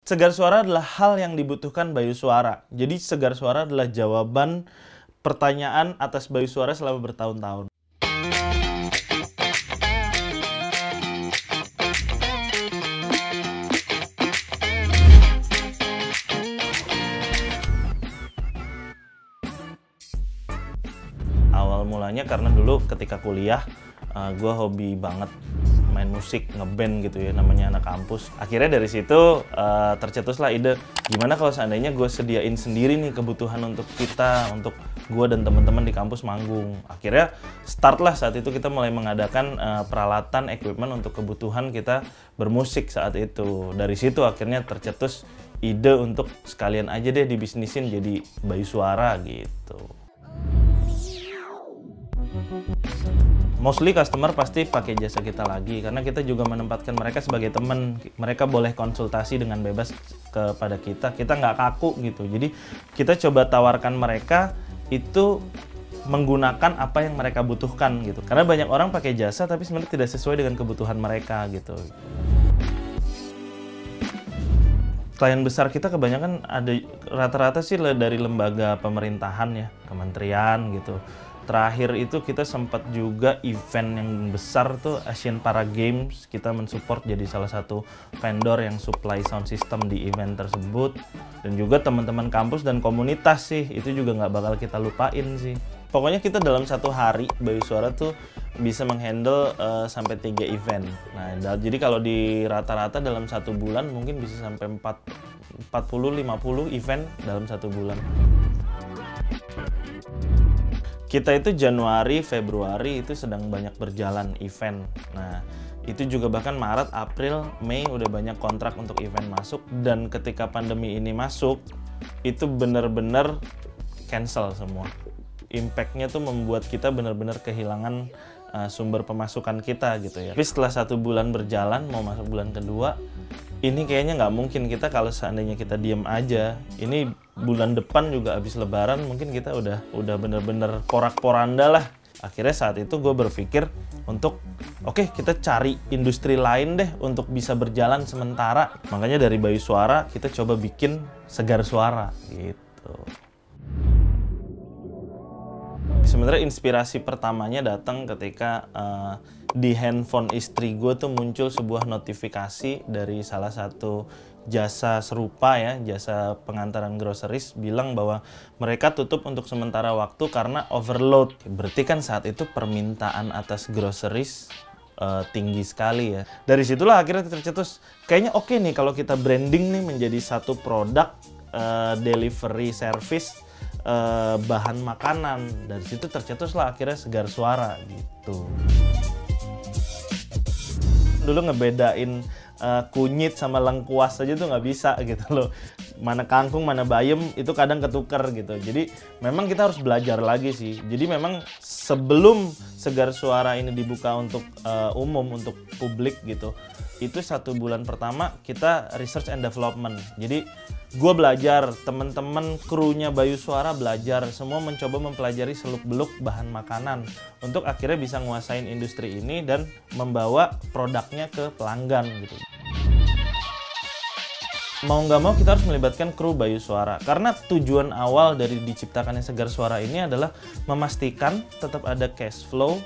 Segar suara adalah hal yang dibutuhkan Bayu Suara. Jadi segar suara adalah jawaban pertanyaan atas Bayu Suara selama bertahun-tahun. Awal mulanya karena dulu ketika kuliah, gue hobi banget main musik, ngeband gitu ya, namanya anak kampus. Akhirnya dari situ tercetuslah ide, gimana kalau seandainya gue sediain sendiri nih kebutuhan untuk kita, untuk gue dan teman-teman di kampus manggung. Akhirnya start lah saat itu kita mulai mengadakan peralatan, equipment untuk kebutuhan kita bermusik saat itu. Dari situ akhirnya tercetus ide untuk sekalian aja deh dibisnisin jadi Bayu Suara gitu. Mostly customer pasti pakai jasa kita lagi karena kita juga menempatkan mereka sebagai teman. Mereka boleh konsultasi dengan bebas kepada kita. Kita nggak kaku gitu. Jadi kita coba tawarkan mereka itu menggunakan apa yang mereka butuhkan gitu. Karena banyak orang pakai jasa tapi sebenarnya tidak sesuai dengan kebutuhan mereka gitu. Klien besar kita kebanyakan ada rata-rata sih dari lembaga pemerintahan ya, kementerian gitu. Terakhir itu kita sempat juga event yang besar tuh Asian Para Games, kita mensupport jadi salah satu vendor yang supply sound system di event tersebut. Dan juga teman-teman kampus dan komunitas sih, itu juga nggak bakal kita lupain sih. Pokoknya kita dalam satu hari Bayu Suara tuh bisa menghandle sampai 3 event. Nah, jadi kalau di rata-rata dalam satu bulan mungkin bisa sampai 40-50 event dalam satu bulan. Kita itu Januari, Februari itu sedang banyak berjalan event. Nah, itu juga bahkan Maret, April, Mei udah banyak kontrak untuk event masuk. Dan ketika pandemi ini masuk, itu benar-benar cancel semua. Impact-nya tuh membuat kita benar-benar kehilangan sumber pemasukan kita gitu ya. Tapi setelah 1 bulan berjalan, mau masuk bulan kedua, ini kayaknya nggak mungkin kita kalau seandainya kita diem aja. Ini bulan depan juga habis lebaran mungkin kita udah bener-bener porak-poranda lah. Akhirnya saat itu gue berpikir untuk oke, kita cari industri lain deh untuk bisa berjalan sementara. Makanya dari Bayu Suara kita coba bikin Segar Suara gitu. Sebenarnya inspirasi pertamanya datang ketika di handphone istri gue tuh muncul sebuah notifikasi dari salah satu jasa serupa ya, jasa pengantaran groceries bilang bahwa mereka tutup untuk sementara waktu karena overload. Berarti kan saat itu permintaan atas groceries tinggi sekali ya. Dari situlah akhirnya tercetus, kayaknya oke nih kalau kita branding nih menjadi satu produk delivery service bahan makanan. Dari situ tercetuslah akhirnya Segar Suara gitu. Dulu ngebedain kunyit sama lengkuas aja tuh nggak bisa gitu loh. Mana kangkung, mana bayam itu kadang ketuker gitu. Jadi memang kita harus belajar lagi sih. Jadi memang sebelum Segar Suara ini dibuka untuk umum, untuk publik gitu, itu 1 bulan pertama kita research and development. Jadi gue belajar, teman-teman krunya Bayu Suara belajar, semua mencoba mempelajari seluk-beluk bahan makanan untuk akhirnya bisa nguasain industri ini dan membawa produknya ke pelanggan gitu. Mau nggak mau kita harus melibatkan kru Bayu Suara karena tujuan awal dari diciptakannya Segar Suara ini adalah memastikan tetap ada cash flow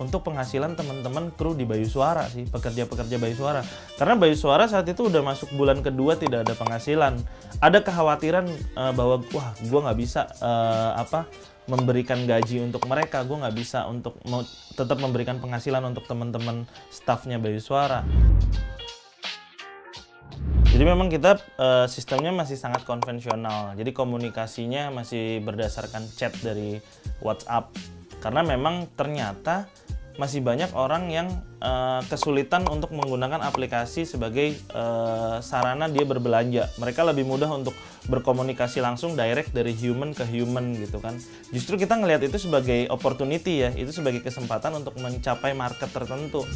untuk penghasilan teman-teman kru di Bayu Suara sih, pekerja-pekerja Bayu Suara. Karena Bayu Suara saat itu udah masuk bulan kedua tidak ada penghasilan. Ada kekhawatiran bahwa wah, gue nggak bisa memberikan gaji untuk mereka, gue nggak bisa untuk tetap memberikan penghasilan untuk teman-teman staffnya Bayu Suara. Jadi memang kita sistemnya masih sangat konvensional. Jadi komunikasinya masih berdasarkan chat dari WhatsApp. Karena memang ternyata masih banyak orang yang kesulitan untuk menggunakan aplikasi sebagai sarana dia berbelanja. Mereka lebih mudah untuk berkomunikasi langsung direct dari human ke human gitu kan. Justru kita ngelihat itu sebagai opportunity ya, itu sebagai kesempatan untuk mencapai market tertentu.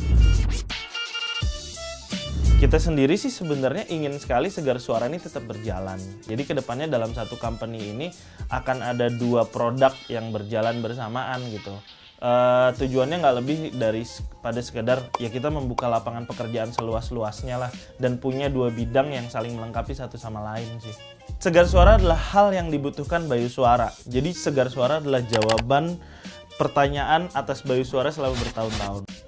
Kita sendiri sih sebenarnya ingin sekali Segar Suara ini tetap berjalan. Jadi kedepannya dalam satu company ini akan ada 2 produk yang berjalan bersamaan gitu. Tujuannya nggak lebih pada sekedar ya kita membuka lapangan pekerjaan seluas-luasnya lah, dan punya dua bidang yang saling melengkapi satu sama lain sih. Segar suara adalah hal yang dibutuhkan Bayu Suara. Jadi segar suara adalah jawaban pertanyaan atas Bayu Suara selama bertahun-tahun.